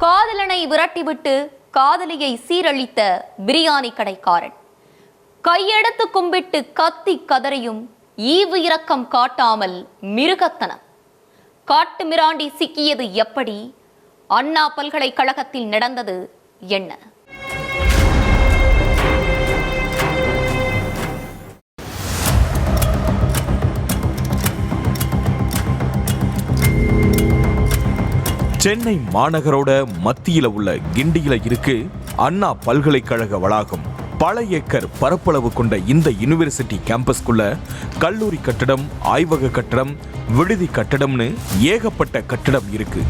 காதலனை விரட்டிவிட்டு காதலியை சீரழித்த பிரியாணி கடைக்காரன். கையெடுத்து கும்பிட்டு கத்தி கதறியும் ஈவு இரக்கம் காட்டாமல் மிருகத்தனம். காட்டு மிராண்டி சிக்கியது எப்படி? அண்ணா பல்கலைக்கழகத்தில் நடந்தது என்ன? சென்னை மாநகரோட மத்தியில உள்ள கிண்டியில இருக்கு அண்ணா பல்கலைக்கழக வளாகம். பல ஏக்கர் பரப்பளவு கொண்ட இந்த யூனிவர்சிட்டி கேம்பஸ்குள்ள கல்லூரி கட்டடம், ஆய்வக கட்டடம், விடுதி கட்டடம்னு ஏகப்பட்ட கட்டடம் இருக்கு.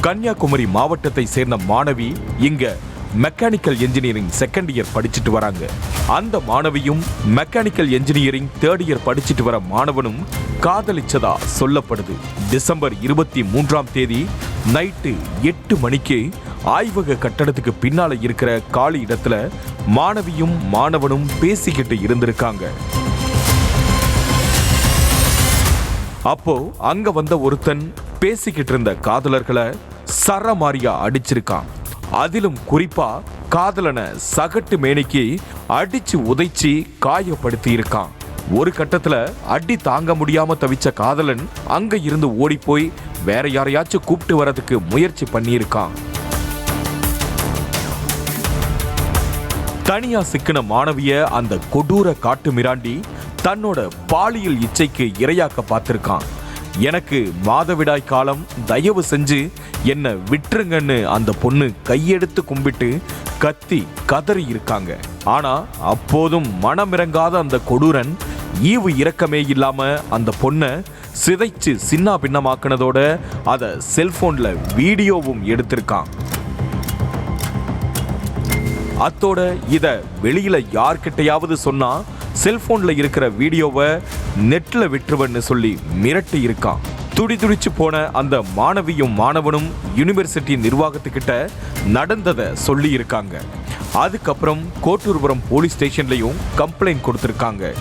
கன்னியாகுமரி மாவட்டத்தை சேர்ந்த மாணவி இங்க மெக்கானிக்கல் என்ஜினியரிங் செகண்ட் இயர் படிச்சுட்டு வராங்க. அந்த மாணவியும் மெக்கானிக்கல் என்ஜினியரிங் தேர்ட் இயர் படிச்சுட்டு வர மாணவனும் காதலிச்சதா சொல்லப்படுது. டிசம்பர் 23 நைட்டு 8 மணிக்கு ஆய்வக கட்டடத்துக்கு பின்னால இருக்கிற காலி இடத்துல மாணவியும் மாணவனும் பேசிக்கிட்டு இருந்திருக்காங்க. அப்போ அங்க வந்த ஒருத்தன் பேசிக்கிட்டு இருந்த காதலர்களை சரமாரியா அடிச்சிருக்கான். அதிலும் குறிப்பா காதலனை சகட்டு மேனிக்கு அடிச்சு உதைச்சி காயப்படுத்தி இருக்கான். ஒரு கட்டத்துல அடி தாங்க முடியாம தவிச்ச காதலன் அங்க இருந்து ஓடி போய் வேற யாரையாச்சும் கூப்பிட்டு வரதுக்கு முயற்சி பண்ணியிருக்கான். தனியா சிக்கின மாணவிய அந்த கொடூர காட்டு மிராண்டி தன்னோட பாலியல் இச்சைக்கு இரையாக்க பார்த்திருக்கான். எனக்கு மாதவிடாய் காலம், தயவு செஞ்சு என்ன விட்டுருங்கன்னு அந்த பொண்ணு கையெடுத்து கும்பிட்டு கத்தி கதறி இருக்காங்க. ஆனா அப்போதும் மனமிறங்காத அந்த கொடூரன் ஈவு இரக்கமே இல்லாம அந்த பொண்ணை சிதைச்சு சின்ன பின்னமாக்குனதோட அத செல்போன்ல வீடியோவும் எடுத்திருக்கான். அத்தோட இத வெளியில யார்கிட்டையாவது சொன்னா செல்போன்ல இருக்கிற வீடியோவை நெட்ல விட்டுருவன்னு சொல்லி மிரட்டி இருக்கான். துடிச்சு போன அந்த மாணவியும் மாணவனும் யூனிவர்சிட்டி நிர்வாகத்துக்கிட்ட நடந்ததை சொல்லி இருக்காங்க. அதுக்கப்புறம் கோட்டூர்புரம் போலீஸ் ஸ்டேஷன்லயும் கம்ப்ளைண்ட் கொடுத்திருக்காங்க.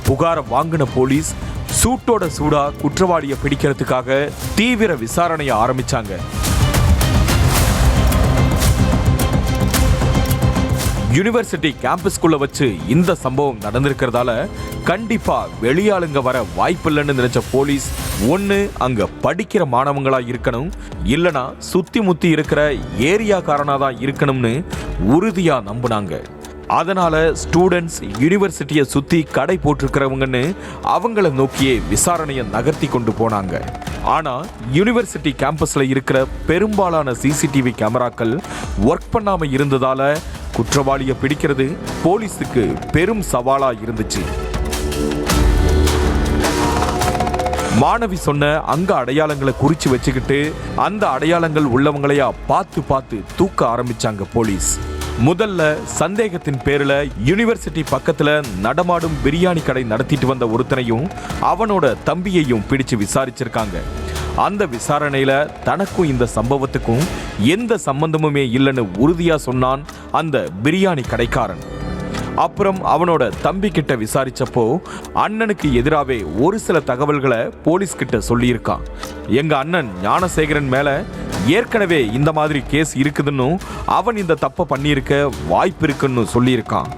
புகாரை வாங்கின போலீஸ் சூட்டோட சூடா குற்றவாளியை பிடிக்கிறதுக்காக தீவிர விசாரணையை ஆரம்பிச்சாங்க. யூனிவர்சிட்டி கேம்பஸ்குள்ள வச்சு இந்த சம்பவம் நடந்திருக்கிறதால கண்டிப்பா வெளியாளுங்க வர வாய்ப்பில்லைன்னு நினைச்ச போலீஸ் ஒன்னு அங்க படிக்கிற மாணவங்களா இருக்கணும், இல்லனா சுத்தி முத்தி இருக்கிற ஏரியாக்காரனா தான் இருக்கணும்னு உறுதியா நம்பினாங்க. அதனால ஸ்டூடெண்ட்ஸ் யூனிவர்சிட்டியை சுத்தி கடை போட்டிருக்கிறவங்கன்னு அவங்கள நோக்கியே விசாரணையை நகர்த்தி கொண்டு போனாங்க. ஆனா யூனிவர்சிட்டி கேம்பஸ்ல இருக்கிற பெரும்பாலான சிசிடிவி கேமராக்கள் ஒர்க் பண்ணாம இருந்ததால குற்றவாளியை பிடிக்கிறது போலீஸுக்கு பெரும் சவாலா இருந்துச்சு. மாணவி சொன்ன அங்க அடையாளங்களை குறிச்சு வச்சுக்கிட்டு அந்த அடையாளங்கள் உள்ளவங்களையா பார்த்து தூக்க ஆரம்பிச்சாங்க போலீஸ். முதல்ல சந்தேகத்தின் பேர்ல யூனிவர்சிட்டி பக்கத்துல நடமாடும் பிரியாணி கடை நடத்திட்டு வந்த ஒருத்தனையும் அவனோட தம்பியையும் பிடிச்சு விசாரிச்சிருக்காங்க. அந்த விசாரணையில தனக்கும் இந்த சம்பவத்துக்கும் எந்த சம்பந்தமுமே இல்லைன்னு உறுதியா சொன்னான் அந்த பிரியாணி கடைக்காரன். அப்புறம் அவனோட தம்பி கிட்ட விசாரிச்சப்போ அண்ணனுக்கு எதிராவே ஒரு சில தகவல்களை போலீஸ் கிட்ட சொல்லியிருக்கான். எங்க அண்ணன் ஞானசேகரன் மேல ஏற்கனவே இந்த மாதிரி கேஸ் இருக்குதுன்னு, அவன் இந்த தப்ப பண்ணியிருக்க வாய்ப்பு இருக்குன்னு சொல்லியிருக்கான்.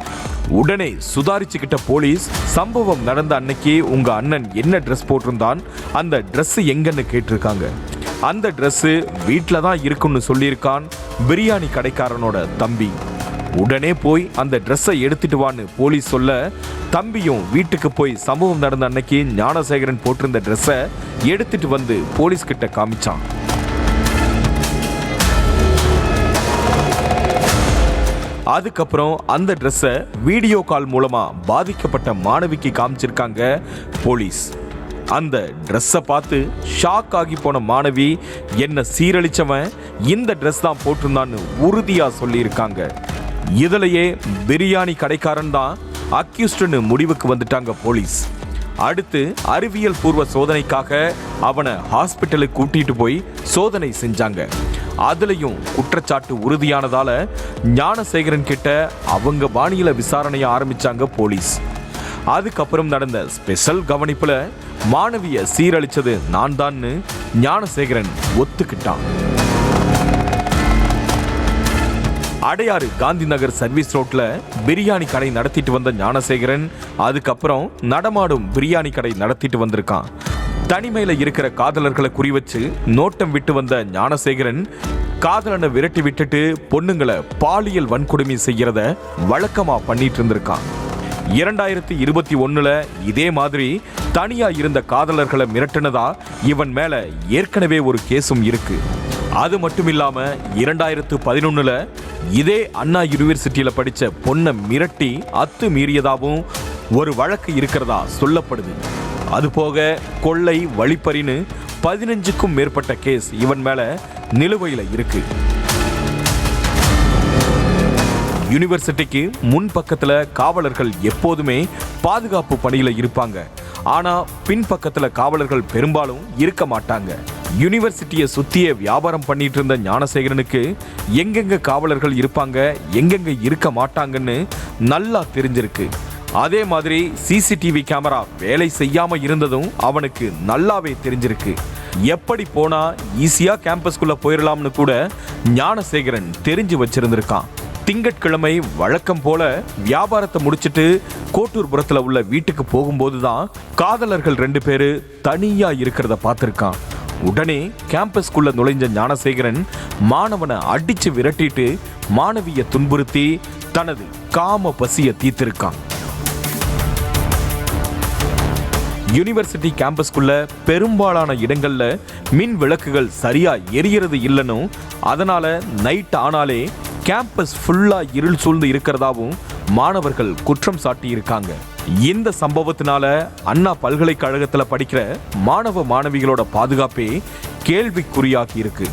உடனே சுதாரிச்சுக்கிட்ட போலீஸ் சம்பவம் நடந்த அன்னைக்கு உங்க அண்ணன் என்ன ட்ரெஸ் போட்டிருந்தான், அந்த ட்ரெஸ் எங்கன்னு கேட்டிருக்காங்க. அந்த ட்ரெஸ் வீட்டில் தான் இருக்குன்னு சொல்லியிருக்கான் பிரியாணி கடைக்காரனோட தம்பி. உடனே போய் அந்த ட்ரெஸ்ஸை எடுத்துட்டு வான்னு போலீஸ் சொல்ல தம்பியும் வீட்டுக்கு போய் சம்பவம் நடந்த அன்னைக்கு ஞானசேகரன் போட்டிருந்த ட்ரெஸ்ஸை எடுத்துட்டு வந்து போலீஸ் கிட்ட காமிச்சான். அதுக்கப்புறம் அந்த ட்ரெஸ்ஸை வீடியோ கால் மூலமா பாதிக்கப்பட்ட மாணவிக்கு காமிச்சிருக்காங்க போலீஸ். அந்த ட்ரெஸ்ஸை பார்த்து ஷாக் ஆகி போன மாணவி என்ன சீரழிச்சவன் இந்த ட்ரெஸ் தான் போட்டிருந்தான்னு உறுதியா சொல்லியிருக்காங்க. இதுலயே பிரியாணி கடைக்காரன் தான் அக்யூஸ்டுன்னு முடிவுக்கு வந்துட்டாங்க போலீஸ். அடுத்து அறிவியல் பூர்வ சோதனைக்காக அவனை ஹாஸ்பிட்டலுக்கு கூட்டிட்டு போய் சோதனை செஞ்சாங்க. அதுலயும் குற்றச்சாட்டு உறுதியானதால ஞானசேகரன் கிட்ட அவங்க பாணியில விசாரணையை ஆரம்பிச்சாங்க போலீஸ். அதுக்கப்புறம் நடந்த ஸ்பெஷல் கவனிப்புல மாணவிய சீரழிச்சது நான் தான்னு ஞானசேகரன் ஒத்துக்கிட்டான். அடையாறு காந்தி நகர் சர்வீஸ் ரோட்ல பிரியாணி கடை நடத்திட்டு வந்த ஞானசேகரன் அதுக்கப்புறம் நடமாடும் பிரியாணி கடை நடத்திட்டு வந்திருக்கான். தனிமையில இருக்கிற காதலர்களை குறிவச்சு நோட்டம் விட்டு வந்த ஞானசேகரன் காதலனை விரட்டி விட்டுட்டு பொண்ணுங்களை பாலியல் வன்கொடுமை செய்யறத வழக்கமா பண்ணிட்டு இருந்திருக்கான். 2021 இதே மாதிரி தனியா இருந்த காதலர்களை மிரட்டினதா இவன் மேல ஏற்கனவே ஒரு கேஸும் இருக்கு. அது மட்டும் இல்லாம 2011 இதே அண்ணா யூனிவர்சிட்டியில படிச்ச பொண்ணை மிரட்டி அத்துமீறியதாவும் ஒரு வழக்கு இருக்கிறதா சொல்லப்படுது. அதுபோக கொள்ளை, வழிப்பறின்னு 15க்கும் மேற்பட்ட கேஸ் இவன் மேல நிலுவையில இருக்கு. யூனிவர்சிட்டிக்கு முன் பக்கத்துல காவலர்கள் எப்போதுமே பாதுகாப்பு பணியில இருப்பாங்க. ஆனா பின்பக்கத்துல காவலர்கள் பெரும்பாலும் இருக்க மாட்டாங்க. யூனிவர்சிட்டியை சுத்தியே வியாபாரம் பண்ணிட்டு இருந்த ஞானசேகரனுக்கு எங்கெங்க காவலர்கள் இருப்பாங்க, எங்கெங்க இருக்க மாட்டாங்கன்னு நல்லா தெரிஞ்சிருக்கு. அதே மாதிரி சிசிடிவி கேமரா வேலை செய்யாம இருந்ததும் அவனுக்கு நல்லாவே தெரிஞ்சிருக்கு. எப்படி போனா ஈஸியா கேம்பஸ்குள்ள போயிடலாம்னு கூட ஞானசேகரன் தெரிஞ்சு வச்சிருந்திருக்கான். திங்கட்கிழமை வழக்கம் போல வியாபாரத்தை முடிச்சிட்டு கோட்டூர்புரத்துல உள்ள வீட்டுக்கு போகும்போதுதான் காதலர்கள் 2 பேரு தனியா இருக்கிறத பார்த்திருக்கான். உடனே கேம்பஸ்குள்ள நுழைஞ்ச ஞானசேகரன் மாணவனை அடிச்சு விரட்டிட்டு மாணவியை துன்புறுத்தி தனது காம பசியை தீர்த்திருக்கான். யூனிவர்சிட்டி கேம்பஸ்குள்ள பெரும்பாலான இடங்கள்ல மின் விளக்குகள் சரியா எரியறது இல்லைன்னு, அதனால நைட் ஆனாலே கேம்பஸ் ஃபுல்லா இருள் சூழ்ந்து இருக்கிறதாவும் மாணவர்கள் குற்றம் சாட்டி இருக்காங்க. இந்த சம்பவத்தினால அண்ணா பல்கலைக்கழகத்துல படிக்கிற மாணவ மாணவிகளோட பாதுகாப்பே கேள்விக்குறியாகி இருக்கு.